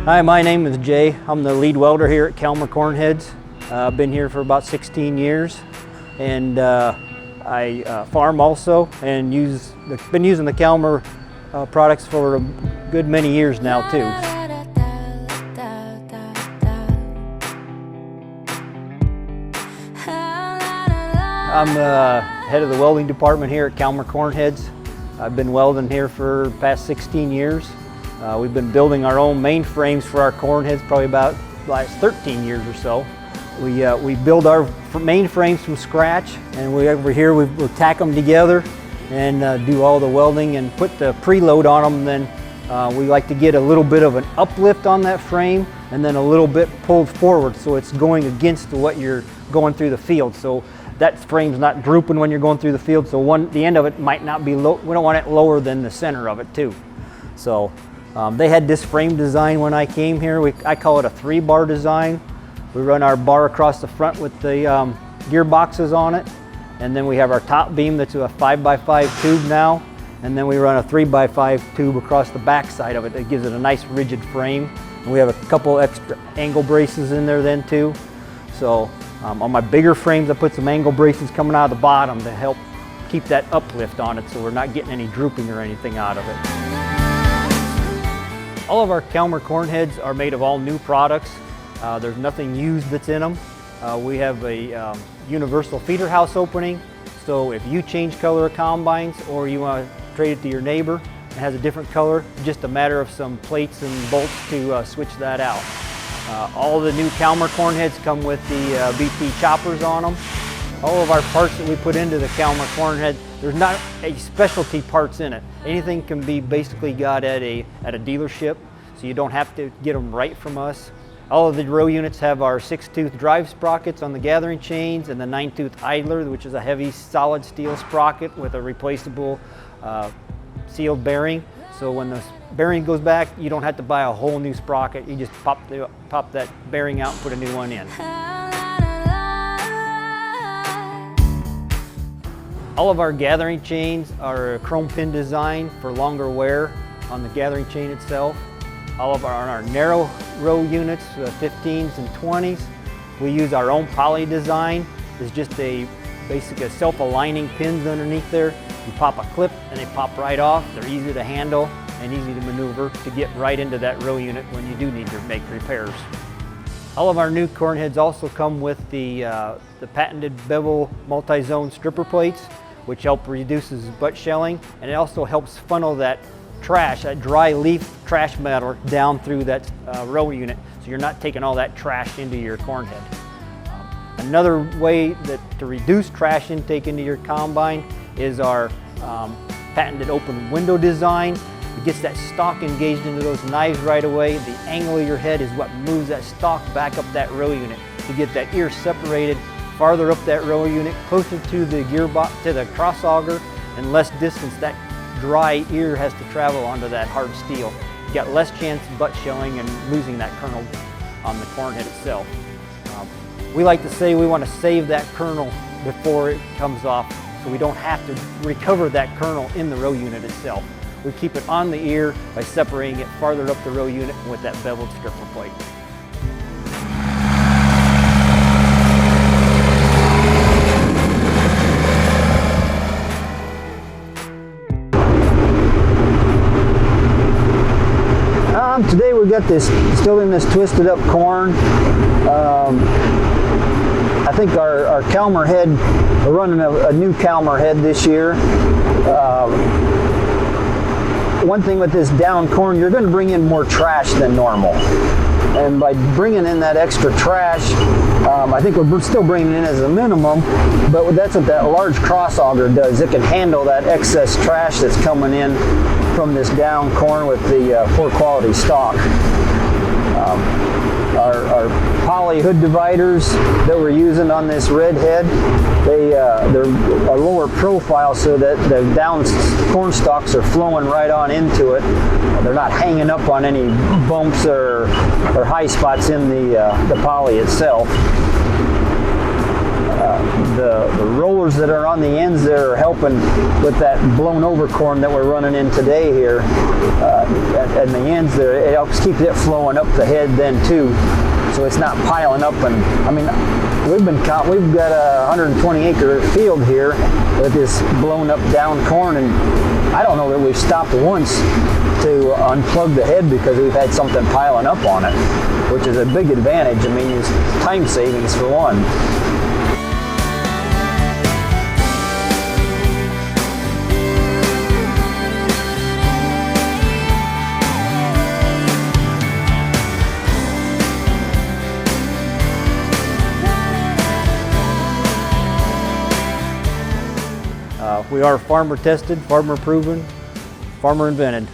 Hi, my name is Jay. I'm the lead welder here at Calmer Cornheads. I've been here for about 16 years, and I farm also, and been using the Calmer products for a good many years now too. I'm the head of the welding department here at Calmer Cornheads. I've been welding here for the past 16 years. We've been building our own mainframes for our cornheads probably about the last 13 years or so. We build our mainframes from scratch, and over here we'll tack them together and do all the welding and put the preload on them. Then we like to get a little bit of an uplift on that frame and then a little bit pulled forward so it's going against what you're going through the field. So that frame's not drooping when you're going through the field, so the end of it might not be low. We don't want it lower than the center of it too. So they had this frame design when I came here. I call it a 3-bar design. We run our bar across the front with the gearboxes on it, and then we have our top beam that's a 5x5 tube now, and then we run a 3x5 tube across the back side of it. That gives it a nice rigid frame, and we have a couple extra angle braces in there then too. So on my bigger frames I put some angle braces coming out of the bottom to help keep that uplift on it so we're not getting any drooping or anything out of it. All of our Calmer Cornheads are made of all new products. There's nothing used that's in them. We have a universal feeder house opening, so if you change color of combines or you want to trade it to your neighbor and has a different color, just a matter of some plates and bolts to switch that out. All the new Calmer Cornheads come with the BP choppers on them. All of our parts that we put into the Calmer Cornhead, there's not a specialty parts in it. Anything can be basically got at a dealership, so you don't have to get them right from us. All of the row units have our 6-tooth drive sprockets on the gathering chains and the 9-tooth idler, which is a heavy solid steel sprocket with a replaceable sealed bearing. So when the bearing goes back, you don't have to buy a whole new sprocket. You just pop that bearing out and put a new one in. All of our gathering chains are a chrome pin design for longer wear on the gathering chain itself. All of our narrow row units, 15s and 20s, we use our own poly design. It's just basically a self-aligning pins underneath there. You pop a clip and they pop right off. They're easy to handle and easy to maneuver to get right into that row unit when you do need to make repairs. All of our new cornheads also come with the patented bevel multi-zone stripper plates, which help reduces butt shelling, and it also helps funnel that trash, that dry leaf trash matter down through that row unit, so you're not taking all that trash into your cornhead. Another way to reduce trash intake into your combine is our patented open window design. It gets that stock engaged into those knives right away. The angle of your head is what moves that stock back up that row unit to get that ear separated farther up that row unit, closer to the gearbox, to the cross auger, and less distance that dry ear has to travel onto that hard steel. You got less chance of butt shelling and losing that kernel on the cornhead itself. We like to say we want to save that kernel before it comes off, so we don't have to recover that kernel in the row unit itself. We keep it on the ear by separating it farther up the row unit with that beveled stripper plate. Today we've got this, still in this twisted up corn. I think our Calmer head, we're running a new Calmer head this year. One thing with this down corn, you're going to bring in more trash than normal. And by bringing in that extra trash, I think we're still bringing it in as a minimum, but that's what that large cross auger does. It can handle that excess trash that's coming in from this down corn with the poor quality stock. Our poly hood dividers that we're using on this red head, they're a lower profile so that the down corn stalks are flowing right on into it. They're not hanging up on any bumps or high spots in the poly itself. The rollers that are on the ends there are helping with that blown over corn that we're running in today here. At the ends there, it helps keep it flowing up the head then too, so it's not piling up. And I mean, we've got a 120 acre field here with this blown up down corn, and I don't know that we've stopped once to unplug the head because we've had something piling up on it, which is a big advantage. I mean, it's time savings for one. We are farmer tested, farmer proven, farmer invented.